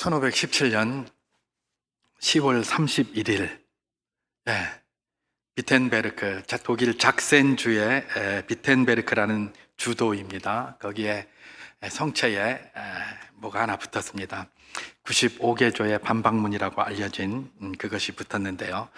1517년 10월 31일, 비텐베르크, 독일 작센주의 비텐베르크라는 주도입니다. 거기에 성체에 뭐가 하나 붙었습니다. 95개조의 반박문이라고 알려진 그것이 붙었는데요.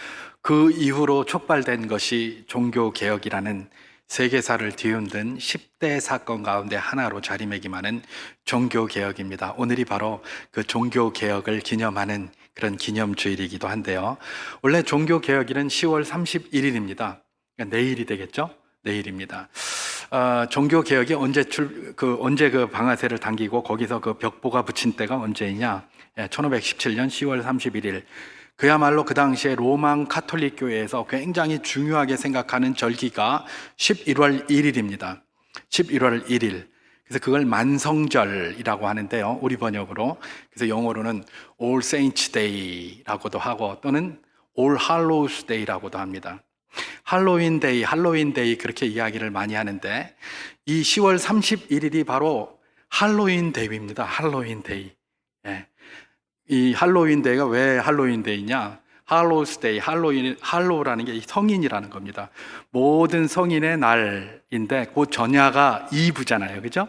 그 이후로 촉발된 것이 종교개혁이라는 세계사를 뒤흔든 10대 사건 가운데 하나로 자리매김하는 종교개혁입니다. 오늘이 바로 그 종교개혁을 기념하는 그런 기념주일이기도 한데요. 원래 종교개혁일은 10월 31일입니다. 그러니까 내일이 되겠죠? 내일입니다. 종교개혁이 언제 그 방아쇠를 당기고 거기서 그 벽보가 붙인 때가 언제이냐? 1517년 10월 31일. 그야말로 그 당시에 로만 카톨릭 교회에서 굉장히 중요하게 생각하는 절기가 11월 1일입니다. 11월 1일. 그래서 그걸 만성절이라고 하는데요. 우리 번역으로. 그래서 영어로는 All Saints Day라고도 하고 또는 All Hallows Day라고도 합니다. 할로윈 데이 그렇게 이야기를 많이 하는데 이 10월 31일이 바로 할로윈 데이입니다. 할로윈 데이. 이 할로윈 데이가 왜 할로윈 데이냐? 할로우스 데이, 할로우라는 게 성인이라는 겁니다. 모든 성인의 날인데 그 전야가 이브잖아요. 그죠?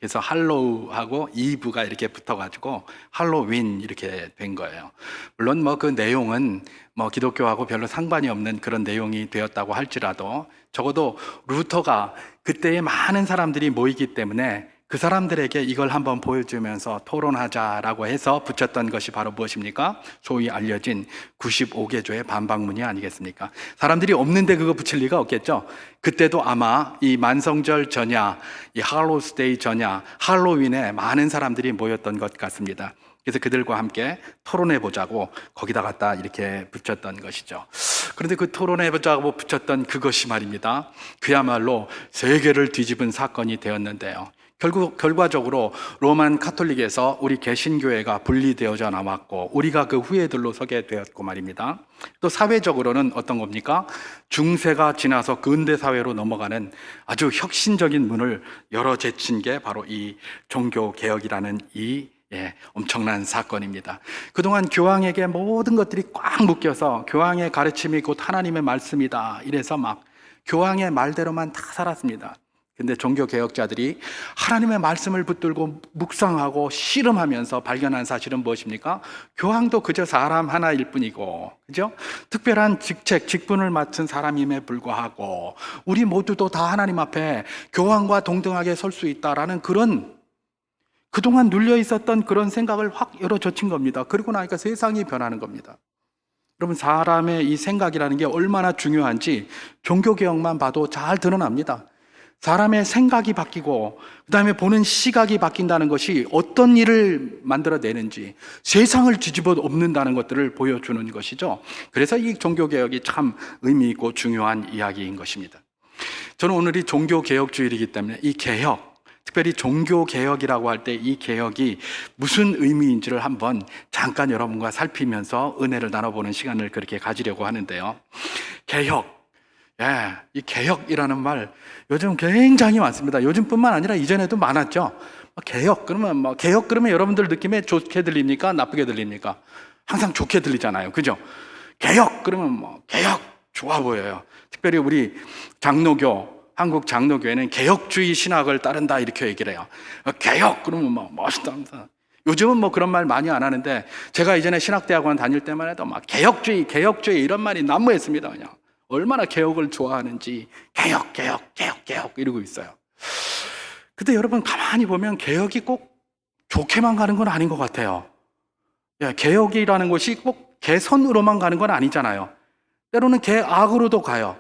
그래서 할로우하고 이브가 이렇게 붙어가지고 할로윈 이렇게 된 거예요. 물론 그 내용은 기독교하고 별로 상관이 없는 그런 내용이 되었다고 할지라도 적어도 루터가 그때에 많은 사람들이 모이기 때문에 그 사람들에게 이걸 한번 보여주면서 토론하자라고 해서 붙였던 것이 바로 무엇입니까? 소위 알려진 95개조의 반박문이 아니겠습니까? 사람들이 없는데 그거 붙일 리가 없겠죠? 그때도 아마 이 만성절 전야, 이 할로우스 데이 전야, 할로윈에 많은 사람들이 모였던 것 같습니다. 그래서 그들과 함께 토론해보자고 거기다 갖다 이렇게 붙였던 것이죠. 그런데 그 토론해보자고 붙였던 그것이 말입니다. 그야말로 세계를 뒤집은 사건이 되었는데요. 결과적으로 로만 카톨릭에서 우리 개신교회가 분리되어져 나왔고 우리가 그 후예들로 서게 되었고 말입니다. 또 사회적으로는 어떤 겁니까? 중세가 지나서 근대사회로 넘어가는 아주 혁신적인 문을 열어 제친 게 바로 이 종교개혁이라는 엄청난 사건입니다. 그동안 교황에게 모든 것들이 꽉 묶여서 교황의 가르침이 곧 하나님의 말씀이다 이래서 막 교황의 말대로만 다 살았습니다. 근데 종교개혁자들이 하나님의 말씀을 붙들고 묵상하고 씨름하면서 발견한 사실은 무엇입니까? 교황도 그저 사람 하나일 뿐이고, 그죠? 특별한 직분을 맡은 사람임에 불구하고 우리 모두도 다 하나님 앞에 교황과 동등하게 설 수 있다라는 그동안 눌려 있었던 그런 생각을 확 열어젖힌 겁니다. 그러고 나니까 세상이 변하는 겁니다. 여러분, 사람의 이 생각이라는 게 얼마나 중요한지 종교개혁만 봐도 잘 드러납니다. 사람의 생각이 바뀌고 그 다음에 보는 시각이 바뀐다는 것이 어떤 일을 만들어내는지 세상을 뒤집어 엎는다는 것들을 보여주는 것이죠. 그래서 이 종교개혁이 참 의미 있고 중요한 이야기인 것입니다. 저는 오늘이 종교개혁주일이기 때문에 이 개혁, 특별히 종교개혁이라고 할 때 이 개혁이 무슨 의미인지를 한번 잠깐 여러분과 살피면서 은혜를 나눠보는 시간을 그렇게 가지려고 하는데요. 개혁. 이 개혁이라는 말 요즘 굉장히 많습니다. 요즘뿐만 아니라 이전에도 많았죠. 개혁 그러면 여러분들 느낌에 좋게 들립니까? 나쁘게 들립니까? 항상 좋게 들리잖아요. 그죠? 개혁 그러면 개혁 좋아 보여요. 특별히 우리 한국 장로교회는 개혁주의 신학을 따른다 이렇게 얘기를 해요. 개혁 그러면 멋있다. 요즘은 그런 말 많이 안 하는데 제가 이전에 신학대학원 다닐 때만 해도 개혁주의 이런 말이 난무했습니다. 그냥. 얼마나 개혁을 좋아하는지 개혁 이러고 있어요. 근데 여러분 가만히 보면 개혁이 꼭 좋게만 가는 건 아닌 것 같아요. 개혁이라는 것이 꼭 개선으로만 가는 건 아니잖아요. 때로는 개악으로도 가요.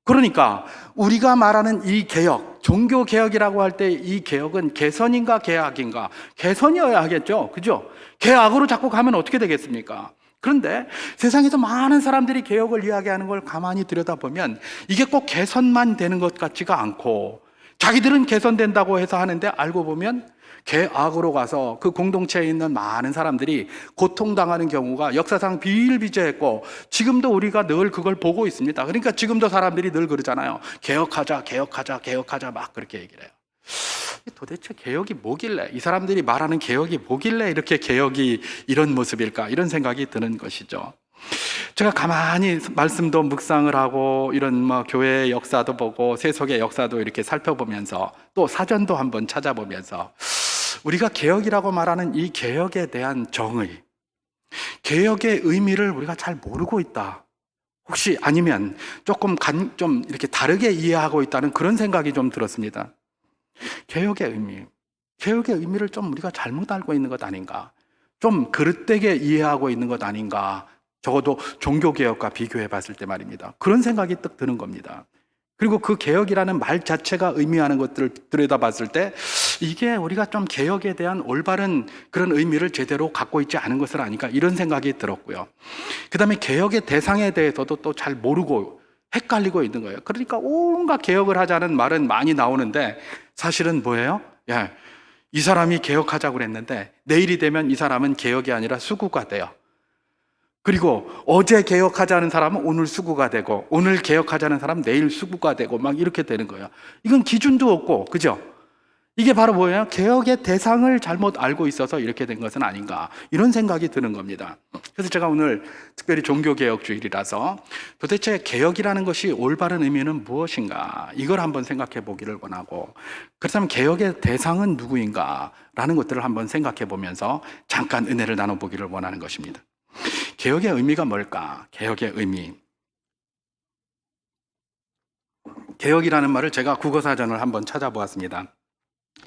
그러니까 우리가 말하는 이 개혁, 종교개혁이라고 할 때 이 개혁은 개선인가 개악인가? 개선이어야 하겠죠. 그죠? 개악으로 자꾸 가면 어떻게 되겠습니까? 그런데 세상에서 많은 사람들이 개혁을 이야기하는 걸 가만히 들여다보면 이게 꼭 개선만 되는 것 같지가 않고 자기들은 개선된다고 해서 하는데 알고 보면 개악으로 가서 그 공동체에 있는 많은 사람들이 고통당하는 경우가 역사상 비일비재했고 지금도 우리가 늘 그걸 보고 있습니다. 그러니까 지금도 사람들이 늘 그러잖아요. 개혁하자 막 그렇게 얘기를 해요. 도대체 개혁이 뭐길래, 이 사람들이 말하는 개혁이 뭐길래 이렇게 개혁이 이런 모습일까, 이런 생각이 드는 것이죠. 제가 가만히 말씀도 묵상을 하고 이런 교회의 역사도 보고 세속의 역사도 이렇게 살펴보면서 또 사전도 한번 찾아보면서 우리가 개혁이라고 말하는 이 개혁에 대한 정의, 개혁의 의미를 우리가 잘 모르고 있다. 혹시 아니면 좀 이렇게 다르게 이해하고 있다는 그런 생각이 좀 들었습니다. 개혁의 의미를 좀 우리가 잘못 알고 있는 것 아닌가? 좀 그릇되게 이해하고 있는 것 아닌가? 적어도 종교개혁과 비교해 봤을 때 말입니다. 그런 생각이 딱 드는 겁니다. 그리고 그 개혁이라는 말 자체가 의미하는 것들을 들여다봤을 때 이게 우리가 좀 개혁에 대한 올바른 그런 의미를 제대로 갖고 있지 않은 것은 아닌가, 이런 생각이 들었고요. 그 다음에 개혁의 대상에 대해서도 또 잘 모르고 헷갈리고 있는 거예요. 그러니까 온갖 개혁을 하자는 말은 많이 나오는데 사실은 뭐예요? 이 사람이 개혁하자고 그랬는데 내일이 되면 이 사람은 개혁이 아니라 수구가 돼요. 그리고 어제 개혁하자는 사람은 오늘 수구가 되고 오늘 개혁하자는 사람은 내일 수구가 되고 막 이렇게 되는 거예요. 이건 기준도 없고, 그죠? 이게 바로 뭐예요? 개혁의 대상을 잘못 알고 있어서 이렇게 된 것은 아닌가, 이런 생각이 드는 겁니다. 그래서 제가 오늘 특별히 종교개혁주일이라서 도대체 개혁이라는 것이 올바른 의미는 무엇인가, 이걸 한번 생각해 보기를 원하고, 그렇다면 개혁의 대상은 누구인가 라는 것들을 한번 생각해 보면서 잠깐 은혜를 나눠보기를 원하는 것입니다. 개혁의 의미가 뭘까? 개혁의 의미. 개혁이라는 말을 제가 국어사전을 한번 찾아보았습니다.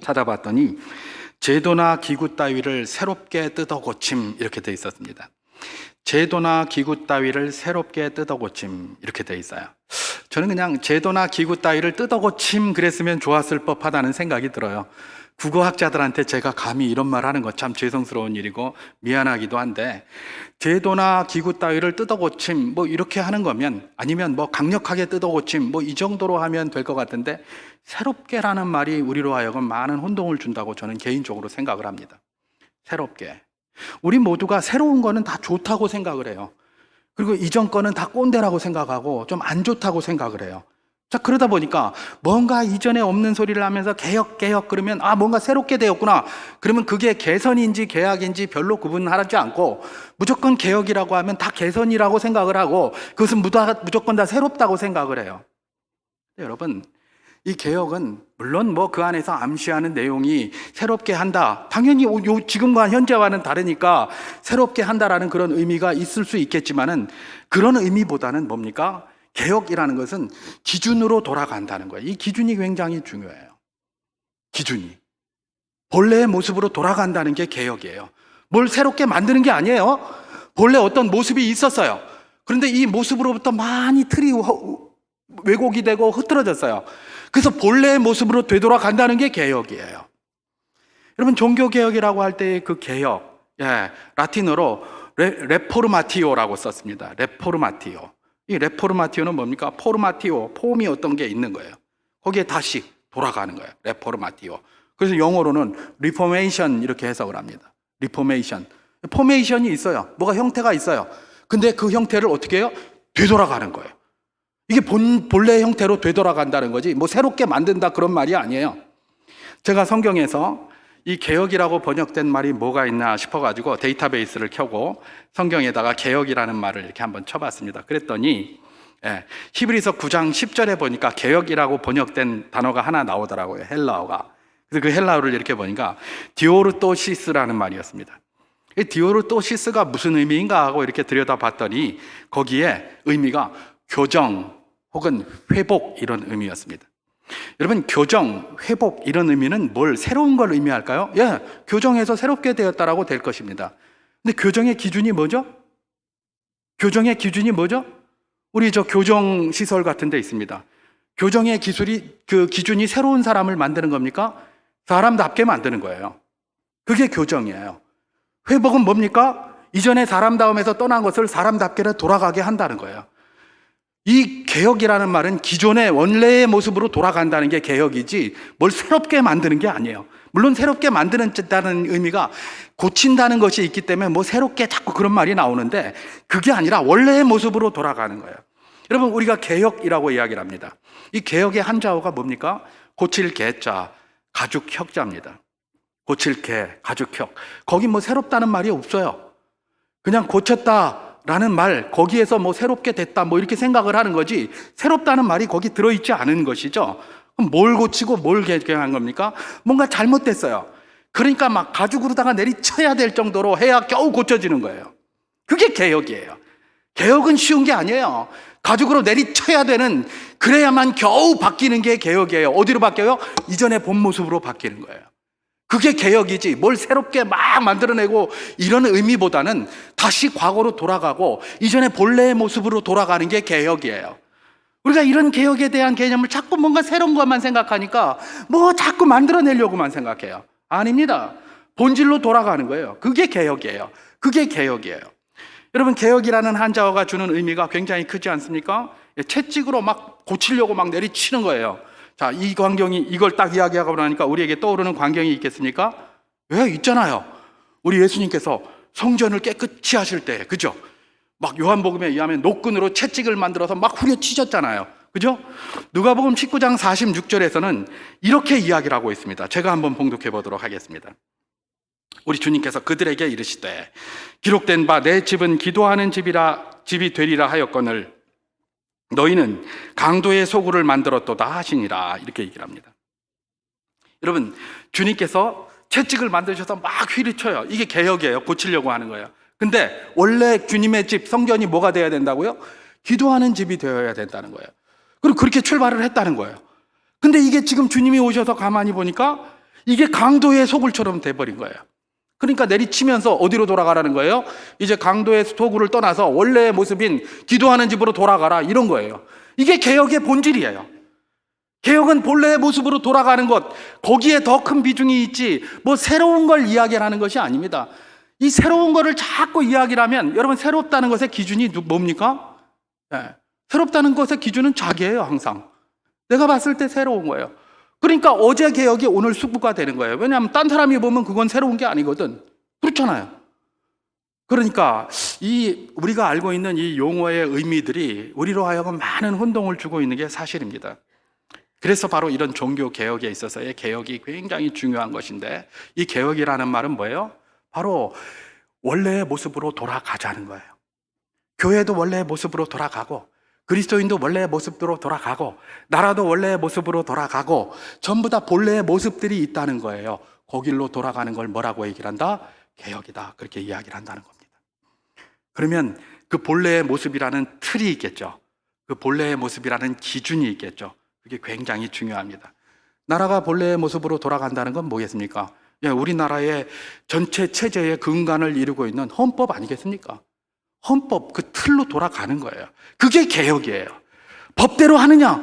찾아봤더니 제도나 기구 따위를 새롭게 뜯어 고침, 이렇게 돼 있었습니다. 제도나 기구 따위를 새롭게 뜯어 고침, 이렇게 돼 있어요. 저는 그냥 제도나 기구 따위를 뜯어 고침 그랬으면 좋았을 법하다는 생각이 들어요. 국어학자들한테 제가 감히 이런 말 하는 거 참 죄송스러운 일이고 미안하기도 한데, 제도나 기구 따위를 뜯어 고침 이렇게 하는 거면, 아니면 강력하게 뜯어 고침 이 정도로 하면 될 것 같은데, 새롭게라는 말이 우리로 하여금 많은 혼동을 준다고 저는 개인적으로 생각을 합니다. 새롭게. 우리 모두가 새로운 거는 다 좋다고 생각을 해요. 그리고 이전 거는 다 꼰대라고 생각하고 좀 안 좋다고 생각을 해요. 자, 그러다 보니까 뭔가 이전에 없는 소리를 하면서 개혁 그러면 뭔가 새롭게 되었구나. 그러면 그게 개선인지 개혁인지 별로 구분하지 않고 무조건 개혁이라고 하면 다 개선이라고 생각을 하고 그것은 무조건 다 새롭다고 생각을 해요. 여러분, 이 개혁은 물론 그 안에서 암시하는 내용이 새롭게 한다, 당연히 지금과 현재와는 다르니까 새롭게 한다라는 그런 의미가 있을 수 있겠지만은, 그런 의미보다는 뭡니까? 개혁이라는 것은 기준으로 돌아간다는 거예요. 이 기준이 굉장히 중요해요. 기준이 본래의 모습으로 돌아간다는 게 개혁이에요. 뭘 새롭게 만드는 게 아니에요. 본래 어떤 모습이 있었어요. 그런데 이 모습으로부터 많이 틀이 왜곡이 되고 흐트러졌어요. 그래서 본래의 모습으로 되돌아간다는 게 개혁이에요. 여러분, 종교개혁이라고 할 때 그 개혁, 라틴어로 레포르마티오라고 썼습니다. 레포르마티오. 이 레포르마티오는 뭡니까? 포르마티오, 폼이 어떤 게 있는 거예요. 거기에 다시 돌아가는 거예요. 레포르마티오. 그래서 영어로는 리포메이션 이렇게 해석을 합니다. 리포메이션. 포메이션이 있어요. 뭐가 형태가 있어요. 근데 그 형태를 어떻게 해요? 되돌아가는 거예요. 이게 본래 형태로 되돌아간다는 거지 새롭게 만든다 그런 말이 아니에요. 제가 성경에서 이 개혁이라고 번역된 말이 뭐가 있나 싶어가지고 데이터베이스를 켜고 성경에다가 개혁이라는 말을 이렇게 한번 쳐봤습니다. 그랬더니 히브리서 9장 10절에 보니까 개혁이라고 번역된 단어가 하나 나오더라고요. 헬라어가. 그래서 그 헬라어를 이렇게 보니까 디오르토시스라는 말이었습니다. 이 디오르토시스가 무슨 의미인가 하고 이렇게 들여다봤더니 거기에 의미가 교정 혹은 회복, 이런 의미였습니다. 여러분, 교정, 회복 이런 의미는 새로운 걸 의미할까요? 교정해서 새롭게 되었다라고 될 것입니다. 근데 교정의 기준이 뭐죠? 교정의 기준이 뭐죠? 우리 교정 시설 같은 데 있습니다. 교정의 기준이 새로운 사람을 만드는 겁니까? 사람답게 만드는 거예요. 그게 교정이에요. 회복은 뭡니까? 이전에 사람다움에서 떠난 것을 사람답게 돌아가게 한다는 거예요. 이 개혁이라는 말은 기존의 원래의 모습으로 돌아간다는 게 개혁이지 뭘 새롭게 만드는 게 아니에요. 물론 새롭게 만드는다는 의미가 고친다는 것이 있기 때문에 새롭게 자꾸 그런 말이 나오는데, 그게 아니라 원래의 모습으로 돌아가는 거예요. 여러분, 우리가 개혁이라고 이야기를 합니다. 이 개혁의 한자어가 뭡니까? 고칠 개자, 가죽혁자입니다. 고칠 개, 가죽혁. 거기 뭐 새롭다는 말이 없어요. 그냥 고쳤다라는 말, 거기에서 뭐 새롭게 됐다 뭐 이렇게 생각을 하는 거지, 새롭다는 말이 거기 들어있지 않은 것이죠. 그럼 뭘 고치고 뭘 개혁한 겁니까? 뭔가 잘못됐어요. 그러니까 막 가죽으로다가 내리쳐야 될 정도로 해야 겨우 고쳐지는 거예요. 그게 개혁이에요. 개혁은 쉬운 게 아니에요. 가죽으로 내리쳐야 되는, 그래야만 겨우 바뀌는 게 개혁이에요. 어디로 바뀌어요? 이전의 본 모습으로 바뀌는 거예요. 그게 개혁이지, 뭘 새롭게 막 만들어내고 이런 의미보다는 다시 과거로 돌아가고 이전의 본래의 모습으로 돌아가는 게 개혁이에요. 우리가 이런 개혁에 대한 개념을 자꾸 뭔가 새로운 것만 생각하니까 뭐 자꾸 만들어내려고만 생각해요. 아닙니다. 본질로 돌아가는 거예요. 그게 개혁이에요. 그게 개혁이에요. 여러분, 개혁이라는 한자어가 주는 의미가 굉장히 크지 않습니까? 채찍으로 막 고치려고 막 내리치는 거예요. 자, 이 광경이, 이걸 딱 이야기하고 나니까 우리에게 떠오르는 광경이 있겠습니까? 왜? 있잖아요. 우리 예수님께서 성전을 깨끗이 하실 때, 그죠? 막 요한복음에 의하면 노끈으로 채찍을 만들어서 막 후려치셨잖아요. 그죠? 누가복음 19장 46절에서는 이렇게 이야기를 하고 있습니다. 제가 한번 봉독해 보도록 하겠습니다. 우리 주님께서 그들에게 이르시되 기록된 바 내 집은 기도하는 집이 되리라 하였거늘 너희는 강도의 소굴을 만들었도다 하시니라, 이렇게 얘기를 합니다. 여러분, 주님께서 채찍을 만드셔서 막 휘리쳐요. 이게 개혁이에요. 고치려고 하는 거예요. 근데 원래 주님의 집, 성전이 뭐가 되어야 된다고요? 기도하는 집이 되어야 된다는 거예요. 그리고 그렇게 출발을 했다는 거예요. 근데 이게 지금 주님이 오셔서 가만히 보니까 이게 강도의 소굴처럼 돼버린 거예요. 그러니까 내리치면서 어디로 돌아가라는 거예요? 이제 강도의 소굴을 떠나서 원래의 모습인 기도하는 집으로 돌아가라, 이런 거예요. 이게 개혁의 본질이에요. 개혁은 본래의 모습으로 돌아가는 것, 거기에 더 큰 비중이 있지 뭐 새로운 걸 이야기하는 것이 아닙니다. 이 새로운 거를 자꾸 이야기를 하면, 여러분, 새롭다는 것의 기준이 뭡니까? 네. 새롭다는 것의 기준은 자기예요. 항상 내가 봤을 때 새로운 거예요. 그러니까 어제 개혁이 오늘 수구가 되는 거예요. 왜냐하면 딴 사람이 보면 그건 새로운 게 아니거든. 그렇잖아요. 그러니까 우리가 알고 있는 이 용어의 의미들이 우리로 하여금 많은 혼동을 주고 있는 게 사실입니다. 그래서 바로 이런 종교 개혁에 있어서의 개혁이 굉장히 중요한 것인데, 이 개혁이라는 말은 뭐예요? 바로 원래의 모습으로 돌아가자는 거예요. 교회도 원래의 모습으로 돌아가고, 그리스도인도 원래의 모습으로 돌아가고, 나라도 원래의 모습으로 돌아가고, 전부 다 본래의 모습들이 있다는 거예요. 거길로 돌아가는 걸 뭐라고 얘기를 한다? 개혁이다. 그렇게 이야기를 한다는 겁니다. 그러면 그 본래의 모습이라는 틀이 있겠죠. 그 본래의 모습이라는 기준이 있겠죠. 그게 굉장히 중요합니다. 나라가 본래의 모습으로 돌아간다는 건 뭐겠습니까? 우리나라의 전체 체제의 근간을 이루고 있는 헌법 아니겠습니까? 헌법, 그 틀로 돌아가는 거예요. 그게 개혁이에요. 법대로 하느냐?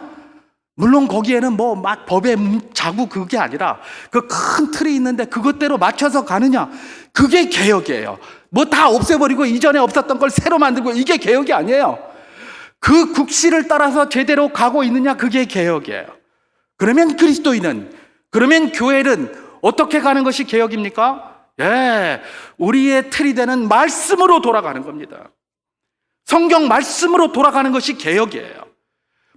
물론 거기에는 뭐 막 법의 자구, 그게 아니라 그 큰 틀이 있는데 그것대로 맞춰서 가느냐? 그게 개혁이에요. 뭐 다 없애버리고 이전에 없었던 걸 새로 만들고, 이게 개혁이 아니에요. 그 국시를 따라서 제대로 가고 있느냐? 그게 개혁이에요. 그러면 그리스도인은, 그러면 교회는 어떻게 가는 것이 개혁입니까? 우리의 틀이 되는 말씀으로 돌아가는 겁니다. 성경 말씀으로 돌아가는 것이 개혁이에요.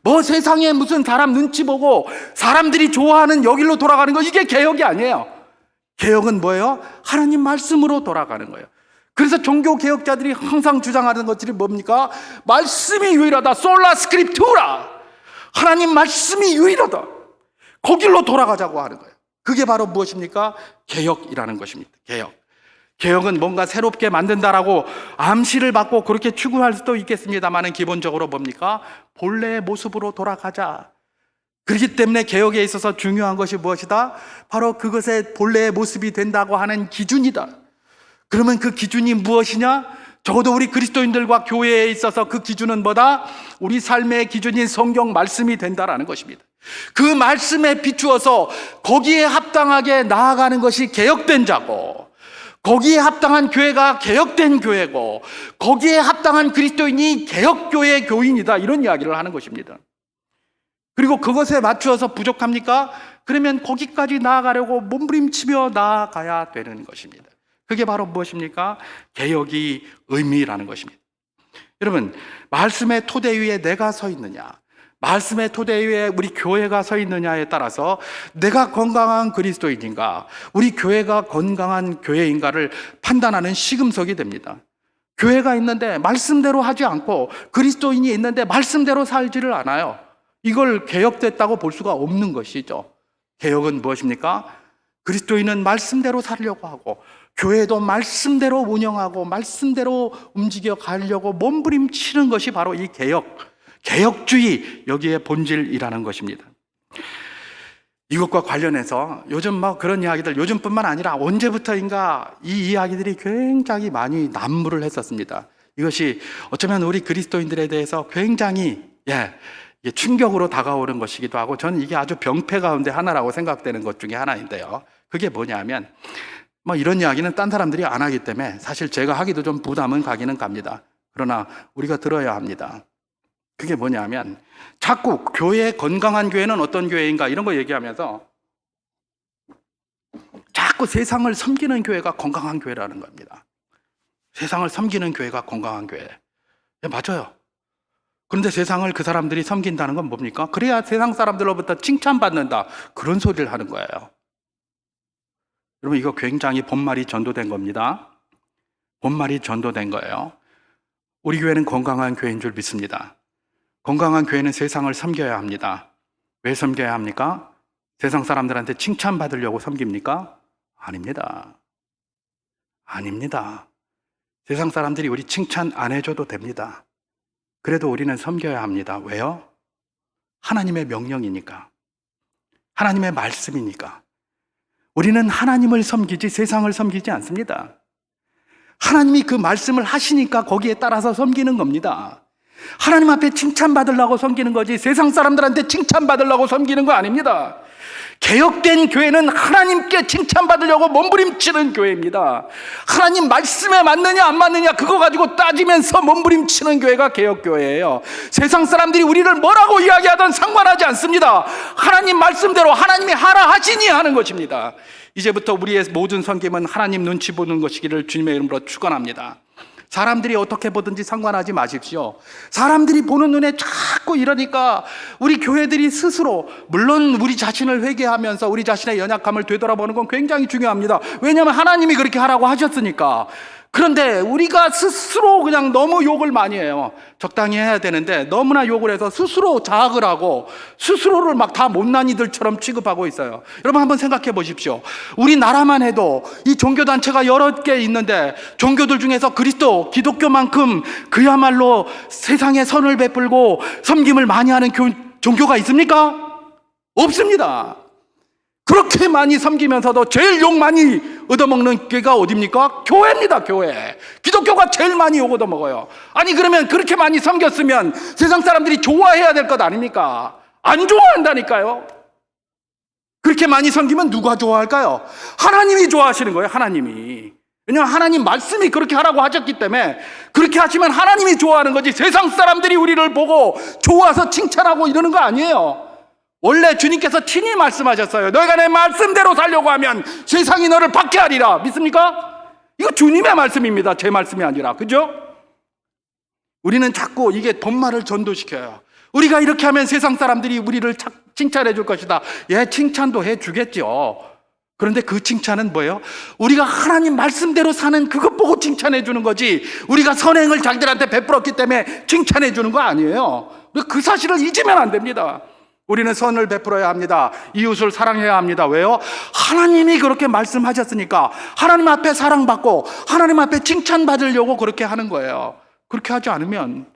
뭐 세상에 무슨 사람 눈치 보고 사람들이 좋아하는 여길로 돌아가는 거, 이게 개혁이 아니에요. 개혁은 뭐예요? 하나님 말씀으로 돌아가는 거예요. 그래서 종교 개혁자들이 항상 주장하는 것들이 뭡니까? 말씀이 유일하다. 솔라 스크립투라. 하나님 말씀이 유일하다. 거길로 돌아가자고 하는 거예요. 그게 바로 무엇입니까? 개혁이라는 것입니다. 개혁은 뭔가 새롭게 만든다라고 암시를 받고 그렇게 추구할 수도 있겠습니다만, 기본적으로 뭡니까? 본래의 모습으로 돌아가자. 그렇기 때문에 개혁에 있어서 중요한 것이 무엇이다? 바로 그것의 본래의 모습이 된다고 하는 기준이다. 그러면 그 기준이 무엇이냐? 적어도 우리 그리스도인들과 교회에 있어서 그 기준은 뭐다? 우리 삶의 기준인 성경 말씀이 된다라는 것입니다. 그 말씀에 비추어서 거기에 합당하게 나아가는 것이 개혁된 자고, 거기에 합당한 교회가 개혁된 교회고, 거기에 합당한 그리스도인이 개혁교회의 교인이다, 이런 이야기를 하는 것입니다. 그리고 그것에 맞추어서 부족합니까? 그러면 거기까지 나아가려고 몸부림치며 나아가야 되는 것입니다. 그게 바로 무엇입니까? 개혁의 의미라는 것입니다. 여러분, 말씀의 토대 위에 내가 서 있느냐, 말씀의 토대 위에 우리 교회가 서 있느냐에 따라서 내가 건강한 그리스도인인가, 우리 교회가 건강한 교회인가를 판단하는 시금석이 됩니다. 교회가 있는데 말씀대로 하지 않고 그리스도인이 있는데 말씀대로 살지를 않아요. 이걸 개혁됐다고 볼 수가 없는 것이죠. 개혁은 무엇입니까? 그리스도인은 말씀대로 살려고 하고 교회도 말씀대로 운영하고 말씀대로 움직여 가려고 몸부림치는 것이 바로 이 개혁주의, 여기에 본질이라는 것입니다. 이것과 관련해서 요즘 그런 이야기들, 요즘뿐만 아니라 언제부터인가 이 이야기들이 굉장히 많이 난무를 했었습니다. 이것이 어쩌면 우리 그리스도인들에 대해서 굉장히 이게 충격으로 다가오는 것이기도 하고, 저는 이게 아주 병폐 가운데 하나라고 생각되는 것 중에 하나인데요. 그게 뭐냐면 이런 이야기는 딴 사람들이 안 하기 때문에 사실 제가 하기도 좀 부담은 가기는 갑니다. 그러나 우리가 들어야 합니다. 그게 뭐냐면 자꾸 건강한 교회는 어떤 교회인가 이런 거 얘기하면서 자꾸 세상을 섬기는 교회가 건강한 교회라는 겁니다. 세상을 섬기는 교회가 건강한 교회. 맞아요. 그런데 세상을 그 사람들이 섬긴다는 건 뭡니까? 그래야 세상 사람들로부터 칭찬받는다, 그런 소리를 하는 거예요. 여러분, 이거 굉장히 본말이 전도된 겁니다. 본말이 전도된 거예요. 우리 교회는 건강한 교회인 줄 믿습니다. 건강한 교회는 세상을 섬겨야 합니다. 왜 섬겨야 합니까? 세상 사람들한테 칭찬받으려고 섬깁니까? 아닙니다. 아닙니다. 세상 사람들이 우리 칭찬 안 해줘도 됩니다. 그래도 우리는 섬겨야 합니다. 왜요? 하나님의 명령이니까. 하나님의 말씀이니까. 우리는 하나님을 섬기지 세상을 섬기지 않습니다. 하나님이 그 말씀을 하시니까 거기에 따라서 섬기는 겁니다. 하나님 앞에 칭찬받으려고 섬기는 거지 세상 사람들한테 칭찬받으려고 섬기는 거 아닙니다. 개혁된 교회는 하나님께 칭찬받으려고 몸부림치는 교회입니다. 하나님 말씀에 맞느냐 안 맞느냐 그거 가지고 따지면서 몸부림치는 교회가 개혁교회예요. 세상 사람들이 우리를 뭐라고 이야기하든 상관하지 않습니다. 하나님 말씀대로 하나님이 하라 하시니 하는 것입니다. 이제부터 우리의 모든 섬김은 하나님 눈치 보는 것이기를 주님의 이름으로 축원합니다. 사람들이 어떻게 보든지 상관하지 마십시오. 사람들이 보는 눈에 자꾸 이러니까 우리 교회들이 스스로, 물론 우리 자신을 회개하면서 우리 자신의 연약함을 되돌아보는 건 굉장히 중요합니다. 왜냐하면 하나님이 그렇게 하라고 하셨으니까. 그런데 우리가 스스로 그냥 너무 욕을 많이 해요. 적당히 해야 되는데 너무나 욕을 해서 스스로 자학을 하고 스스로를 막 다 못난이들처럼 취급하고 있어요. 여러분 한번 생각해 보십시오. 우리나라만 해도 이 종교단체가 여러 개 있는데 종교들 중에서 기독교만큼 그야말로 세상에 선을 베풀고 섬김을 많이 하는 종교가 있습니까? 없습니다. 그렇게 많이 섬기면서도 제일 욕 많이 얻어먹는 교회가 어디입니까? 교회입니다. 교회. 기독교가 제일 많이 욕 얻어먹어요. 아니 그러면 그렇게 많이 섬겼으면 세상 사람들이 좋아해야 될 것 아닙니까? 안 좋아한다니까요. 그렇게 많이 섬기면 누가 좋아할까요? 하나님이 좋아하시는 거예요. 하나님이. 왜냐하면 하나님 말씀이 그렇게 하라고 하셨기 때문에 그렇게 하시면 하나님이 좋아하는 거지 세상 사람들이 우리를 보고 좋아서 칭찬하고 이러는 거 아니에요. 원래 주님께서 친히 말씀하셨어요. 너희가 내 말씀대로 살려고 하면 세상이 너를 받게 하리라. 믿습니까? 이거 주님의 말씀입니다. 제 말씀이 아니라. 그죠? 우리는 자꾸 이게 본말을 전도시켜요. 우리가 이렇게 하면 세상 사람들이 우리를 칭찬해 줄 것이다. 예, 칭찬도 해 주겠죠. 그런데 그 칭찬은 뭐예요? 우리가 하나님 말씀대로 사는 그것 보고 칭찬해 주는 거지 우리가 선행을 자기들한테 베풀었기 때문에 칭찬해 주는 거 아니에요. 그 사실을 잊으면 안 됩니다. 우리는 선을 베풀어야 합니다. 이웃을 사랑해야 합니다. 왜요? 하나님이 그렇게 말씀하셨으니까 하나님 앞에 사랑받고 하나님 앞에 칭찬받으려고 그렇게 하는 거예요. 그렇게 하지 않으면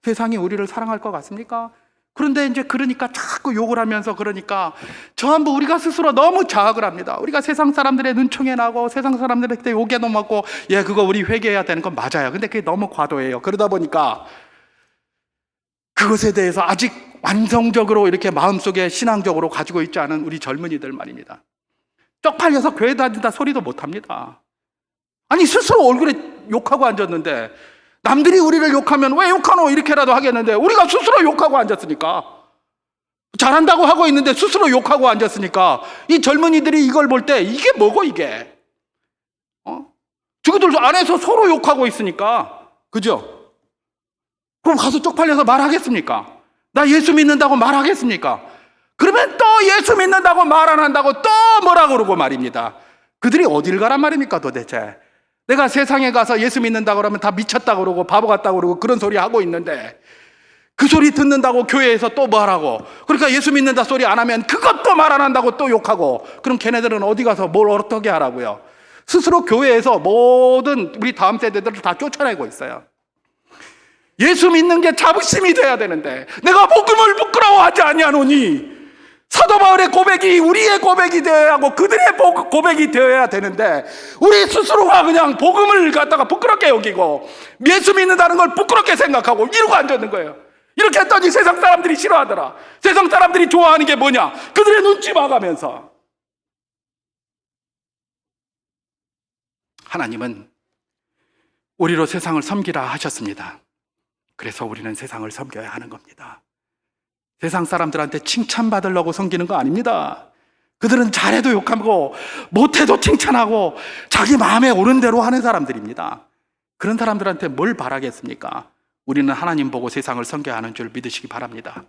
세상이 우리를 사랑할 것 같습니까? 그런데 이제 그러니까 자꾸 욕을 하면서 그러니까 전부 우리가 스스로 너무 자학을 합니다. 우리가 세상 사람들의 눈총에 나고 세상 사람들한테 욕에도 먹고 그거 우리 회개해야 되는 건 맞아요. 근데 그게 너무 과도해요. 그러다 보니까 그것에 대해서 아직 완성적으로 이렇게 마음속에 신앙적으로 가지고 있지 않은 우리 젊은이들 말입니다. 쪽팔려서 교회 다닌다 소리도 못합니다. 아니 스스로 얼굴에 욕하고 앉았는데 남들이 우리를 욕하면 왜 욕하노 이렇게라도 하겠는데 우리가 스스로 욕하고 앉았으니까 잘한다고 하고 있는데 스스로 욕하고 앉았으니까 이 젊은이들이 이걸 볼 때 이게 뭐고 이게 저희들 안에서 서로 욕하고 있으니까 그죠? 그럼 가서 쪽팔려서 말하겠습니까? 나 예수 믿는다고 말하겠습니까? 그러면 또 예수 믿는다고 말 안 한다고 또 뭐라 그러고 말입니다. 그들이 어딜 가란 말입니까 도대체? 내가 세상에 가서 예수 믿는다고 그러면 다 미쳤다 그러고 바보 같다 그러고 그런 소리 하고 있는데, 그 소리 듣는다고 교회에서 또 뭐 하라고, 그러니까 예수 믿는다 소리 안 하면 그것도 말 안 한다고 또 욕하고, 그럼 걔네들은 어디 가서 뭘 어떻게 하라고요? 스스로 교회에서 모든 우리 다음 세대들을 다 쫓아내고 있어요. 예수 믿는 게 자부심이 돼야 되는데 내가 복음을 부끄러워하지 아니하노니, 사도 바울의 고백이 우리의 고백이 되어야 하고 그들의 고백이 되어야 되는데, 우리 스스로가 그냥 복음을 갖다가 부끄럽게 여기고 예수 믿는다는 걸 부끄럽게 생각하고 이러고 앉아있는 거예요. 이렇게 했더니 세상 사람들이 싫어하더라. 세상 사람들이 좋아하는 게 뭐냐? 그들의 눈치 봐가면서. 하나님은 우리로 세상을 섬기라 하셨습니다. 그래서 우리는 세상을 섬겨야 하는 겁니다. 세상 사람들한테 칭찬받으려고 섬기는 거 아닙니다. 그들은 잘해도 욕하고 못해도 칭찬하고 자기 마음에 오른 대로 하는 사람들입니다. 그런 사람들한테 뭘 바라겠습니까? 우리는 하나님 보고 세상을 섬겨야 하는 줄 믿으시기 바랍니다.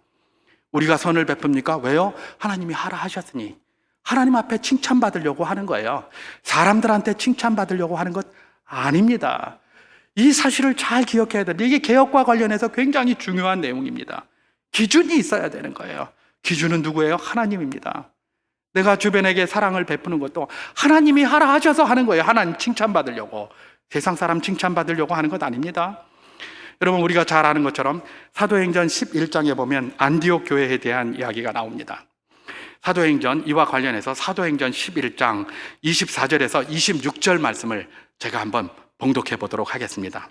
우리가 선을 베풉니까? 왜요? 하나님이 하라 하셨으니. 하나님 앞에 칭찬받으려고 하는 거예요. 사람들한테 칭찬받으려고 하는 것 아닙니다. 이 사실을 잘 기억해야 됩니다. 이게 개혁과 관련해서 굉장히 중요한 내용입니다. 기준이 있어야 되는 거예요. 기준은 누구예요? 하나님입니다. 내가 주변에게 사랑을 베푸는 것도 하나님이 하라 하셔서 하는 거예요. 하나님 칭찬받으려고. 세상 사람 칭찬받으려고 하는 것 아닙니다. 여러분, 우리가 잘 아는 것처럼 사도행전 11장에 보면 안디옥 교회에 대한 이야기가 나옵니다. 사도행전 이와 관련해서 사도행전 11장 24절에서 26절 말씀을 제가 한번 봉독해 보도록 하겠습니다.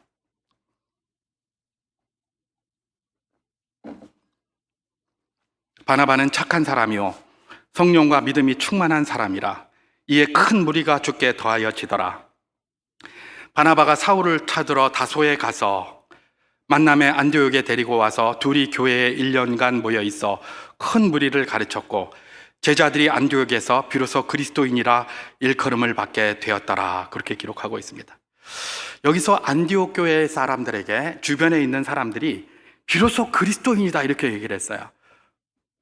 바나바는 착한 사람이요 성령과 믿음이 충만한 사람이라 이에 큰 무리가 주께 더하여지더라. 바나바가 사울을 찾으러 다소에 가서 만남에 안디옥에 데리고 와서 둘이 교회에 1년간 모여 있어 큰 무리를 가르쳤고, 제자들이 안디옥에서 비로소 그리스도인이라 일컬음을 받게 되었더라. 그렇게 기록하고 있습니다. 여기서 안디옥 교회 사람들에게, 주변에 있는 사람들이 비로소 그리스도인이다 이렇게 얘기를 했어요.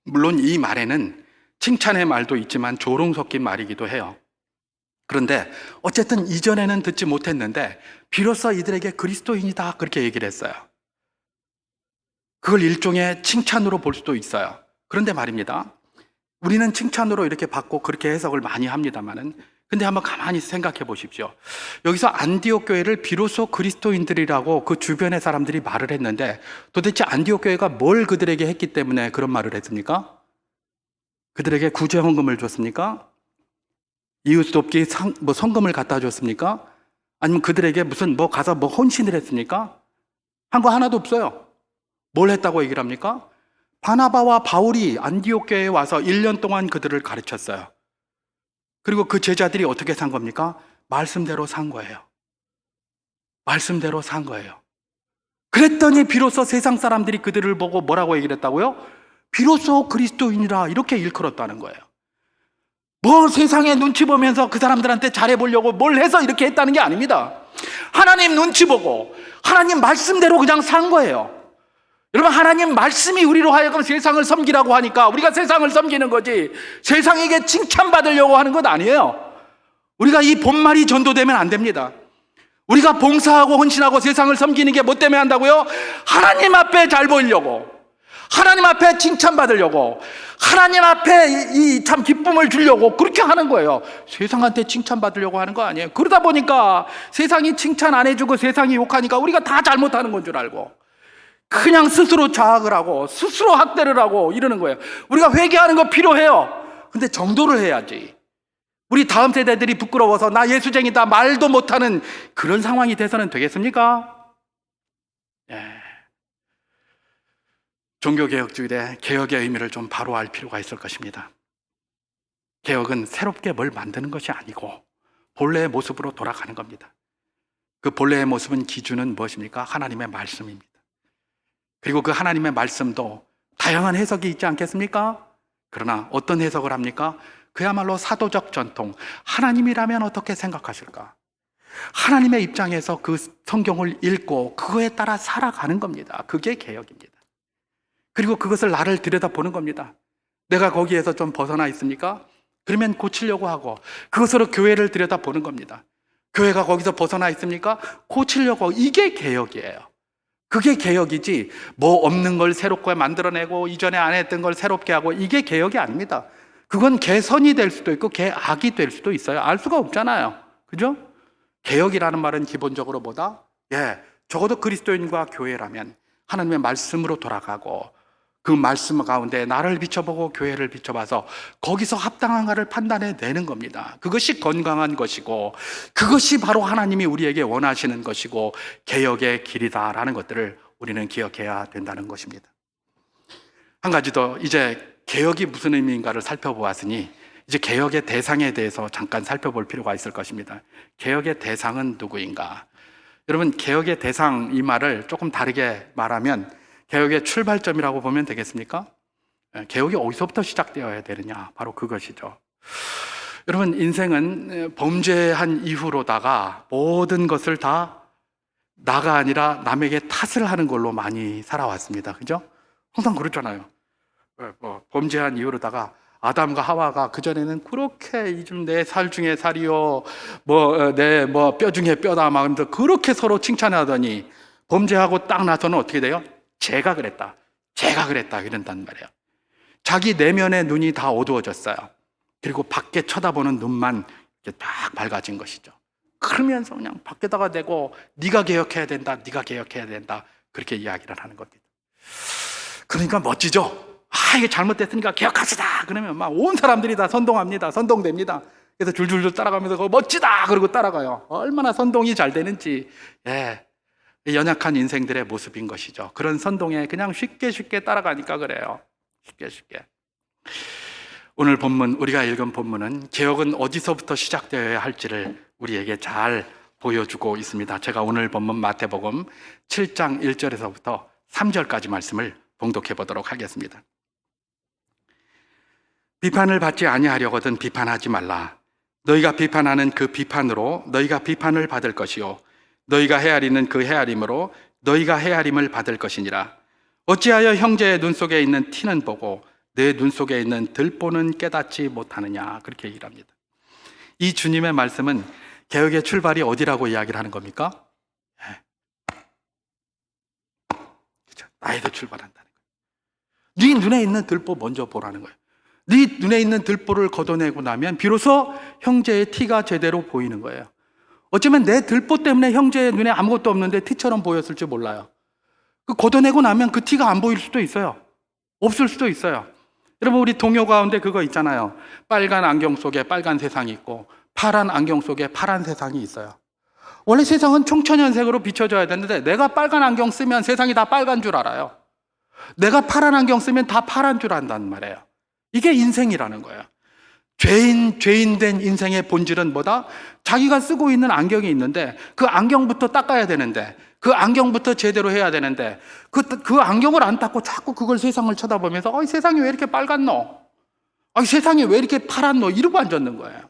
물론 이 말에는 칭찬의 말도 있지만 조롱 섞인 말이기도 해요. 그런데 어쨌든 이전에는 듣지 못했는데 비로소 이들에게 그리스도인이다 그렇게 얘기를 했어요. 그걸 일종의 칭찬으로 볼 수도 있어요. 그런데 말입니다, 우리는 칭찬으로 이렇게 받고 그렇게 해석을 많이 합니다만은, 근데 한번 가만히 생각해 보십시오. 여기서 안디옥 교회를 비로소 그리스도인들이라고 그 주변의 사람들이 말을 했는데, 도대체 안디옥 교회가 뭘 그들에게 했기 때문에 그런 말을 했습니까? 그들에게 구제 헌금을 줬습니까? 이웃 돕기 성금을 갖다 줬습니까? 아니면 그들에게 무슨 가서 헌신을 했습니까? 한 거 하나도 없어요. 뭘 했다고 얘기를 합니까? 바나바와 바울이 안디옥 교회에 와서 1년 동안 그들을 가르쳤어요. 그리고 그 제자들이 어떻게 산 겁니까? 말씀대로 산 거예요. 말씀대로 산 거예요. 그랬더니 비로소 세상 사람들이 그들을 보고 뭐라고 얘기를 했다고요? 비로소 그리스도인이라 이렇게 일컬었다는 거예요. 뭐 세상에 눈치 보면서 그 사람들한테 잘해보려고 뭘 해서 이렇게 했다는 게 아닙니다. 하나님 눈치 보고 하나님 말씀대로 그냥 산 거예요. 여러분, 하나님 말씀이 우리로 하여금 세상을 섬기라고 하니까 우리가 세상을 섬기는 거지, 세상에게 칭찬받으려고 하는 것 아니에요. 우리가 이 본말이 전도되면 안 됩니다. 우리가 봉사하고 헌신하고 세상을 섬기는 게 뭐 때문에 한다고요? 하나님 앞에 잘 보이려고, 하나님 앞에 칭찬받으려고, 하나님 앞에 이 참 기쁨을 주려고 그렇게 하는 거예요. 세상한테 칭찬받으려고 하는 거 아니에요. 그러다 보니까 세상이 칭찬 안 해주고 세상이 욕하니까 우리가 다 잘못하는 건 줄 알고 그냥 스스로 자학을 하고 스스로 학대를 하고 이러는 거예요. 우리가 회개하는 거 필요해요. 근데 정도를 해야지. 우리 다음 세대들이 부끄러워서 나 예수쟁이다 말도 못하는 그런 상황이 돼서는 되겠습니까? 종교개혁주의대 개혁의 의미를 좀 바로 알 필요가 있을 것입니다. 개혁은 새롭게 뭘 만드는 것이 아니고 본래의 모습으로 돌아가는 겁니다. 그 본래의 모습은, 기준은 무엇입니까? 하나님의 말씀입니다. 그리고 그 하나님의 말씀도 다양한 해석이 있지 않겠습니까? 그러나 어떤 해석을 합니까? 그야말로 사도적 전통, 하나님이라면 어떻게 생각하실까? 하나님의 입장에서 그 성경을 읽고 그거에 따라 살아가는 겁니다. 그게 개혁입니다. 그리고 그것을 나를 들여다보는 겁니다. 내가 거기에서 좀 벗어나 있습니까? 그러면 고치려고 하고, 그것으로 교회를 들여다보는 겁니다. 교회가 거기서 벗어나 있습니까? 고치려고. 이게 개혁이에요. 그게 개혁이지, 뭐 없는 걸 새롭게 만들어내고 이전에 안 했던 걸 새롭게 하고, 이게 개혁이 아닙니다. 그건 개선이 될 수도 있고 개악이 될 수도 있어요. 알 수가 없잖아요. 그죠? 개혁이라는 말은 기본적으로 뭐다? 적어도 그리스도인과 교회라면 하나님의 말씀으로 돌아가고, 그 말씀 가운데 나를 비춰보고 교회를 비춰봐서 거기서 합당한가를 판단해 내는 겁니다. 그것이 건강한 것이고, 그것이 바로 하나님이 우리에게 원하시는 것이고 개혁의 길이다라는 것들을 우리는 기억해야 된다는 것입니다. 한 가지 더, 이제 개혁이 무슨 의미인가를 살펴보았으니 이제 개혁의 대상에 대해서 잠깐 살펴볼 필요가 있을 것입니다. 개혁의 대상은 누구인가? 여러분, 개혁의 대상, 이 말을 조금 다르게 말하면 개혁의 출발점이라고 보면 되겠습니까? 개혁이 어디서부터 시작되어야 되느냐? 바로 그것이죠. 여러분, 인생은 범죄한 이후로다가 모든 것을 다 나가 아니라 남에게 탓을 하는 걸로 많이 살아왔습니다. 그죠? 항상 그렇잖아요. 범죄한 이후로다가 아담과 하와가 그전에는 그렇게 이좀 내 살 중에 살이요, 내 뼈 중에 뼈다, 막 그렇게 서로 칭찬하더니 범죄하고 딱 나서는 어떻게 돼요? 제가 그랬다 이런단 말이에요. 자기 내면의 눈이 다 어두워졌어요. 그리고 밖에 쳐다보는 눈만 이렇게 딱 밝아진 것이죠. 그러면서 그냥 밖에다가 대고 네가 개혁해야 된다 그렇게 이야기를 하는 겁니다. 그러니까 멋지죠? 이게 잘못됐으니까 개혁합시다 그러면 막 온 사람들이 다 선동됩니다. 그래서 줄줄줄 따라가면서 멋지다 그러고 따라가요. 얼마나 선동이 잘 되는지. 연약한 인생들의 모습인 것이죠. 그런 선동에 그냥 쉽게 따라가니까 그래요. 쉽게. 오늘 본문, 우리가 읽은 본문은 개혁은 어디서부터 시작되어야 할지를 우리에게 잘 보여주고 있습니다. 제가 오늘 본문 마태복음 7장 1절에서부터 3절까지 말씀을 봉독해 보도록 하겠습니다. 비판을 받지 아니하려거든 비판하지 말라. 너희가 비판하는 그 비판으로 너희가 비판을 받을 것이요, 너희가 헤아리는 그 헤아림으로 너희가 헤아림을 받을 것이니라. 어찌하여 형제의 눈 속에 있는 티는 보고 내 눈 속에 있는 들보는 깨닫지 못하느냐. 그렇게 얘기합니다. 이 주님의 말씀은 개혁의 출발이 어디라고 이야기를 하는 겁니까? 그렇죠. 나에서 출발한다는 거예요. 네 눈에 있는 들보 먼저 보라는 거예요. 네 눈에 있는 들보를 걷어내고 나면 비로소 형제의 티가 제대로 보이는 거예요. 어쩌면 내 들보 때문에 형제의 눈에 아무것도 없는데 티처럼 보였을지 몰라요. 그 걷어내고 나면 그 티가 안 보일 수도 있어요. 없을 수도 있어요. 여러분, 우리 동요 가운데 그거 있잖아요. 빨간 안경 속에 빨간 세상이 있고 파란 안경 속에 파란 세상이 있어요. 원래 세상은 총천연색으로 비춰져야 되는데 내가 빨간 안경 쓰면 세상이 다 빨간 줄 알아요. 내가 파란 안경 쓰면 다 파란 줄 안단 말이에요. 이게 인생이라는 거예요. 죄인된 인생의 본질은 뭐다? 자기가 쓰고 있는 안경이 있는데 그 안경부터 닦아야 되는데, 그 안경부터 제대로 해야 되는데 그 안경을 안 닦고 자꾸 그걸 세상을 쳐다보면서 세상이 왜 이렇게 빨갛노? 세상이 왜 이렇게 파랗노? 이러고 앉았는 거예요.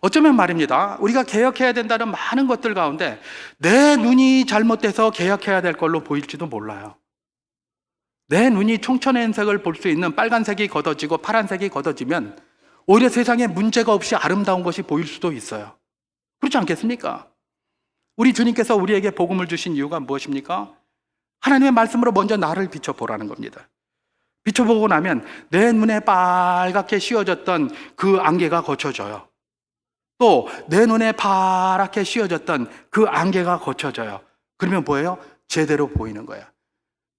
어쩌면 말입니다, 우리가 개혁해야 된다는 많은 것들 가운데 내 눈이 잘못돼서 개혁해야 될 걸로 보일지도 몰라요. 내 눈이 총천연색을 볼 수 있는 빨간색이 걷어지고 파란색이 걷어지면 오히려 세상에 문제가 없이 아름다운 것이 보일 수도 있어요. 그렇지 않겠습니까? 우리 주님께서 우리에게 복음을 주신 이유가 무엇입니까? 하나님의 말씀으로 먼저 나를 비춰보라는 겁니다. 비춰보고 나면 내 눈에 빨갛게 씌워졌던 그 안개가 거쳐져요. 또 내 눈에 파랗게 씌워졌던 그 안개가 거쳐져요. 그러면 뭐예요? 제대로 보이는 거예요.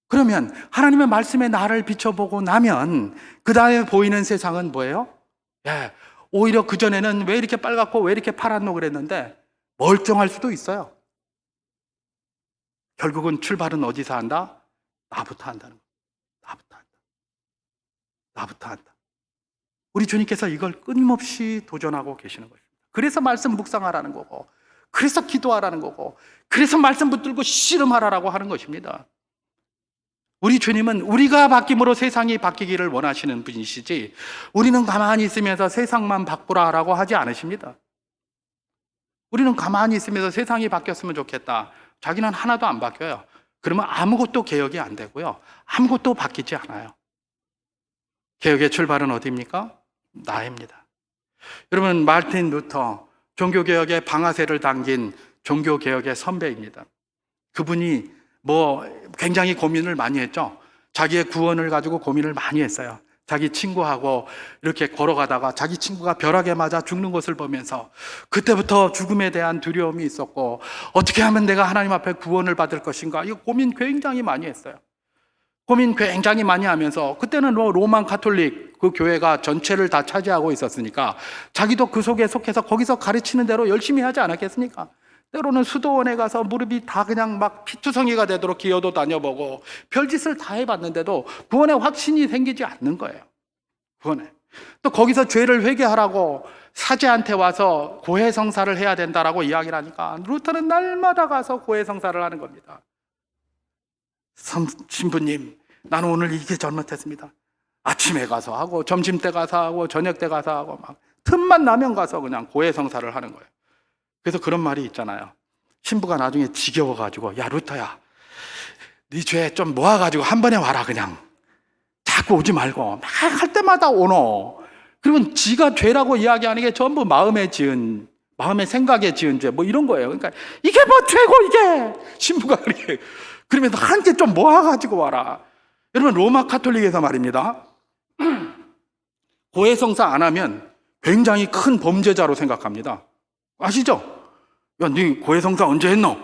그러면 하나님의 말씀에 나를 비춰보고 나면 그 다음에 보이는 세상은 뭐예요? 오히려 그전에는 왜 이렇게 빨갛고 왜 이렇게 파랗노 그랬는데 멀쩡할 수도 있어요. 결국은 출발은 어디서 한다? 나부터 한다는 거예요. 나부터 한다. 우리 주님께서 이걸 끊임없이 도전하고 계시는 것입니다. 그래서 말씀 묵상하라는 거고, 그래서 기도하라는 거고, 그래서 말씀 붙들고 씨름하라고 하는 것입니다. 우리 주님은 우리가 바뀜으로 세상이 바뀌기를 원하시는 분이시지, 우리는 가만히 있으면서 세상만 바꾸라라고 하지 않으십니다. 우리는 가만히 있으면서 세상이 바뀌었으면 좋겠다. 자기는 하나도 안 바뀌어요. 그러면 아무것도 개혁이 안 되고요. 아무것도 바뀌지 않아요. 개혁의 출발은 어디입니까? 나입니다. 여러분, 마르틴 루터, 종교개혁의 방아쇠를 당긴 종교개혁의 선배입니다. 그분이 굉장히 고민을 많이 했죠. 자기의 구원을 가지고 고민을 많이 했어요. 자기 친구하고 이렇게 걸어가다가 자기 친구가 벼락에 맞아 죽는 것을 보면서 그때부터 죽음에 대한 두려움이 있었고, 어떻게 하면 내가 하나님 앞에 구원을 받을 것인가, 이거 고민 굉장히 많이 했어요. 고민 굉장히 많이 하면서, 그때는 로만 가톨릭 그 교회가 전체를 다 차지하고 있었으니까 자기도 그 속에 속해서 거기서 가르치는 대로 열심히 하지 않았겠습니까? 때로는 수도원에 가서 무릎이 다 그냥 막 피투성이가 되도록 기어도 다녀보고 별짓을 다 해봤는데도 구원의 확신이 생기지 않는 거예요. 구원에. 또 거기서 죄를 회개하라고 사제한테 와서 고해성사를 해야 된다라고 이야기를 하니까 루터는 날마다 가서 고해성사를 하는 겁니다. 신부님, 나는 오늘 이게 잘못했습니다. 아침에 가서 하고 점심 때 가서 하고 저녁 때 가서 하고 막 틈만 나면 가서 그냥 고해성사를 하는 거예요. 그래서 그런 말이 있잖아요. 신부가 나중에 지겨워가지고, 야 루터야, 네 죄 좀 모아가지고 한 번에 와라. 그냥 자꾸 오지 말고 막 할 때마다 오노. 그리고 지가 죄라고 이야기하는 게 전부 마음의 생각에 지은 죄 이런 거예요. 그러니까 이게 죄고 이게 신부가 그렇게 그러면서 한 개 좀 모아가지고 와라. 여러분, 로마 카톨릭에서 말입니다, 고해성사 안 하면 굉장히 큰 범죄자로 생각합니다. 아시죠? 야, 네 고해성사 언제 했노?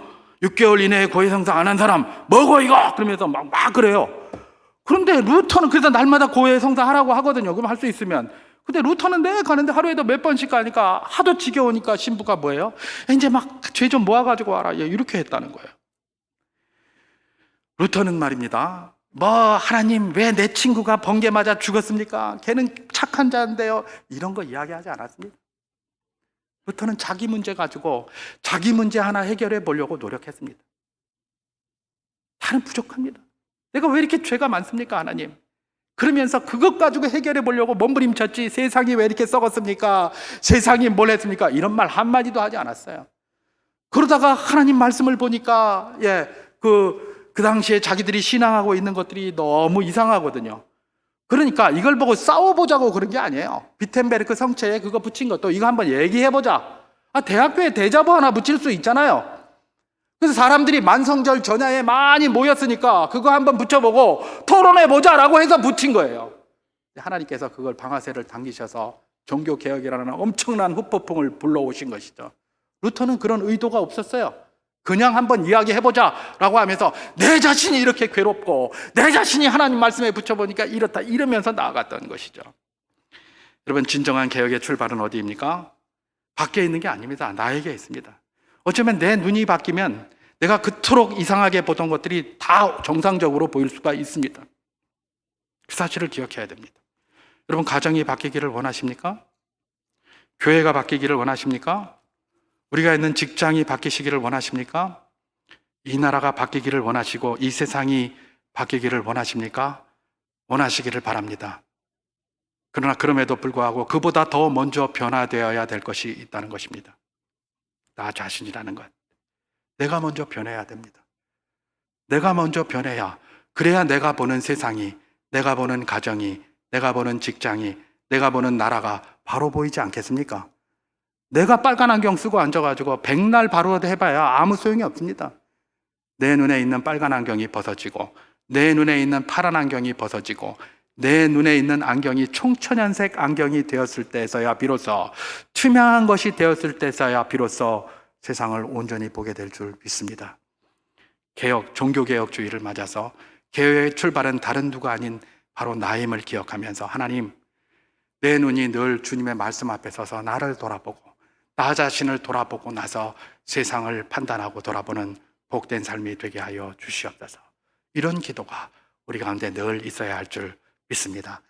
6개월 이내에 고해성사 안 한 사람 먹어 이거! 그러면서 막 그래요. 그런데 루터는 그래서 날마다 고해성사 하라고 하거든요. 그럼 할 수 있으면. 근데 루터는 내 가는데 하루에도 몇 번씩 가니까 하도 지겨우니까 신부가 뭐예요? 이제 막 죄 좀 모아가지고 와라. 이렇게 했다는 거예요. 루터는 말입니다, 하나님 왜 내 친구가 번개 맞아 죽었습니까? 걔는 착한 자인데요. 이런 거 이야기하지 않았습니다. 루터는 자기 문제 가지고 자기 문제 하나 해결해 보려고 노력했습니다. 다른 부족합니다. 내가 왜 이렇게 죄가 많습니까, 하나님? 그러면서 그것 가지고 해결해 보려고 몸부림쳤지, 세상이 왜 이렇게 썩었습니까? 세상이 뭘 했습니까? 이런 말 한마디도 하지 않았어요. 그러다가 하나님 말씀을 보니까 그 당시에 자기들이 신앙하고 있는 것들이 너무 이상하거든요. 그러니까 이걸 보고 싸워보자고 그런 게 아니에요. 비텐베르크 성체에 그거 붙인 것도 이거 한번 얘기해보자. 대학교에 대자보 하나 붙일 수 있잖아요. 그래서 사람들이 만성절 전야에 많이 모였으니까 그거 한번 붙여보고 토론해보자라고 해서 붙인 거예요. 하나님께서 그걸 방아쇠를 당기셔서 종교개혁이라는 엄청난 후폭풍을 불러오신 것이죠. 루터는 그런 의도가 없었어요. 그냥 한번 이야기해보자라고 하면서 내 자신이 이렇게 괴롭고 내 자신이 하나님 말씀에 붙여보니까 이렇다, 이러면서 나아갔던 것이죠. 여러분, 진정한 개혁의 출발은 어디입니까? 밖에 있는 게 아닙니다. 나에게 있습니다. 어쩌면 내 눈이 바뀌면 내가 그토록 이상하게 보던 것들이 다 정상적으로 보일 수가 있습니다. 그 사실을 기억해야 됩니다. 여러분, 가정이 바뀌기를 원하십니까? 교회가 바뀌기를 원하십니까? 우리가 있는 직장이 바뀌시기를 원하십니까? 이 나라가 바뀌기를 원하시고 이 세상이 바뀌기를 원하십니까? 원하시기를 바랍니다. 그러나 그럼에도 불구하고 그보다 더 먼저 변화되어야 될 것이 있다는 것입니다. 나 자신이라는 것. 내가 먼저 변해야 됩니다. 내가 먼저 변해야, 그래야 내가 보는 세상이, 내가 보는 가정이, 내가 보는 직장이, 내가 보는 나라가 바로 보이지 않겠습니까? 내가 빨간 안경 쓰고 앉아가지고 백날 바로 해봐야 아무 소용이 없습니다. 내 눈에 있는 빨간 안경이 벗어지고 내 눈에 있는 파란 안경이 벗어지고 내 눈에 있는 안경이 총천연색 안경이 되었을 때서야 비로소, 투명한 것이 되었을 때서야 비로소 세상을 온전히 보게 될 줄 믿습니다. 종교개혁주의를 맞아서 개혁의 출발은 다른 누가 아닌 바로 나임을 기억하면서, 하나님, 내 눈이 늘 주님의 말씀 앞에 서서 나를 돌아보고 나 자신을 돌아보고 나서 세상을 판단하고 돌아보는 복된 삶이 되게 하여 주시옵소서. 이런 기도가 우리 가운데 늘 있어야 할 줄 믿습니다.